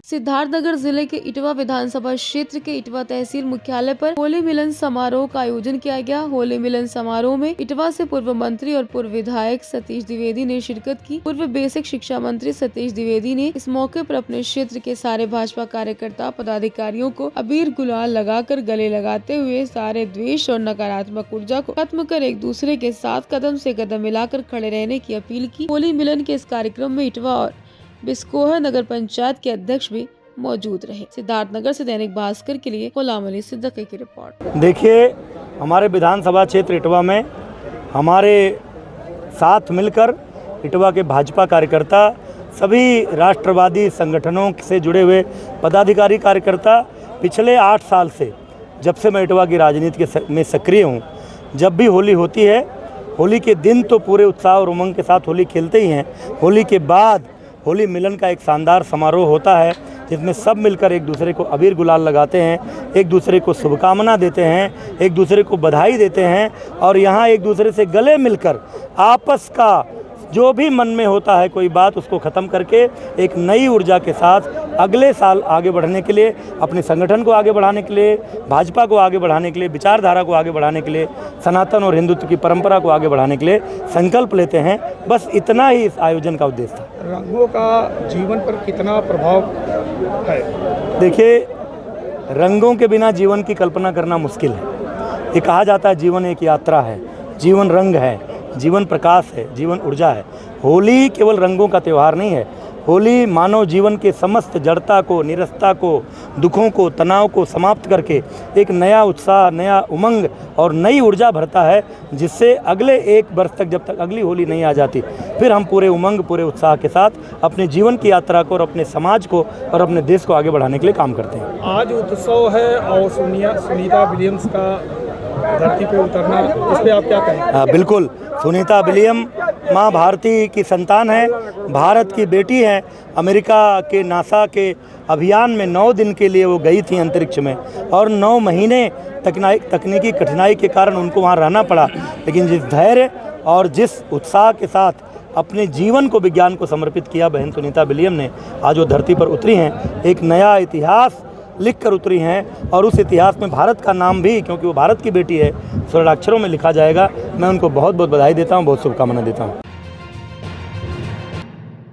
सिद्धार्थनगर जिले के इटवा विधानसभा क्षेत्र के इटवा तहसील मुख्यालय पर होली मिलन समारोह का आयोजन किया गया। होली मिलन समारोह में इटवा से पूर्व मंत्री और पूर्व विधायक सतीश द्विवेदी ने शिरकत की। पूर्व बेसिक शिक्षा मंत्री सतीश द्विवेदी ने इस मौके पर अपने क्षेत्र के सारे भाजपा कार्यकर्ता पदाधिकारियों को अबीर गुलाल लगाकर गले लगाते हुए सारे द्वेष और नकारात्मक ऊर्जा को खत्म कर एक दूसरे के साथ कदम से कदम मिलाकर खड़े रहने की अपील की। होली मिलन के इस कार्यक्रम में इटवा और बिस्कोहर नगर पंचायत के अध्यक्ष भी मौजूद रहे। सिद्धार्थनगर से दैनिक भास्कर के लिए गुलाम अली सिद्दीकी की रिपोर्ट। देखिए, हमारे विधानसभा क्षेत्र इटवा में हमारे साथ मिलकर इटवा के भाजपा कार्यकर्ता, सभी राष्ट्रवादी संगठनों से जुड़े हुए पदाधिकारी कार्यकर्ता पिछले 8 साल से, जब से मैं इटवा की राजनीति में सक्रिय हूँ, जब भी होली होती है, होली के दिन तो पूरे उत्साह और उमंग के साथ होली खेलते ही हैं। होली के बाद होली मिलन का एक शानदार समारोह होता है, जिसमें सब मिलकर एक दूसरे को अबीर गुलाल लगाते हैं, एक दूसरे को शुभकामना देते हैं, एक दूसरे को बधाई देते हैं और यहाँ एक दूसरे से गले मिलकर आपस का जो भी मन में होता है कोई बात, उसको ख़त्म करके एक नई ऊर्जा के साथ अगले साल आगे बढ़ने के लिए, अपने संगठन को आगे बढ़ाने के लिए, भाजपा को आगे बढ़ाने के लिए, विचारधारा को आगे बढ़ाने के लिए, सनातन और हिंदुत्व की परंपरा को आगे बढ़ाने के लिए संकल्प लेते हैं। बस इतना ही इस आयोजन का उद्देश्य था। रंगों का जीवन पर कितना प्रभाव है? देखिए, रंगों के बिना जीवन की कल्पना करना मुश्किल है। ये कहा जाता है जीवन एक यात्रा है, जीवन रंग है, जीवन प्रकाश है, जीवन ऊर्जा है। होली केवल रंगों का त्यौहार नहीं है। होली मानव जीवन के समस्त जड़ता को, निरसता को, दुखों को, तनाव को समाप्त करके एक नया उत्साह, नया उमंग और नई ऊर्जा भरता है, जिससे अगले 1 वर्ष तक, जब तक अगली होली नहीं आ जाती, फिर हम पूरे उमंग, पूरे उत्साह के साथ अपने जीवन की यात्रा को और अपने समाज को और अपने देश को आगे बढ़ाने के लिए काम करते हैं। आज उत्सव है और सुनीता विलियम्स का धरती पे उतरना, इस पे आप क्या कहेंगे? बिल्कुल, सुनीता विलियम माँ भारती की संतान है, भारत की बेटी है। अमेरिका के नासा के अभियान में 9 दिन के लिए वो गई थी अंतरिक्ष में और 9 महीने तकनीकी कठिनाई के कारण उनको वहाँ रहना पड़ा, लेकिन जिस धैर्य और जिस उत्साह के साथ अपने जीवन को विज्ञान को समर्पित किया बहन सुनीता विलियम ने, आज वो धरती पर उतरी हैं, एक नया इतिहास लिख कर उतरी हैं और उस इतिहास में भारत का नाम भी, क्योंकि वो भारत की बेटी है, स्वर्णाक्षरों में लिखा जाएगा। मैं उनको बहुत बहुत बधाई देता हूँ, बहुत शुभकामनाएं देता हूँ।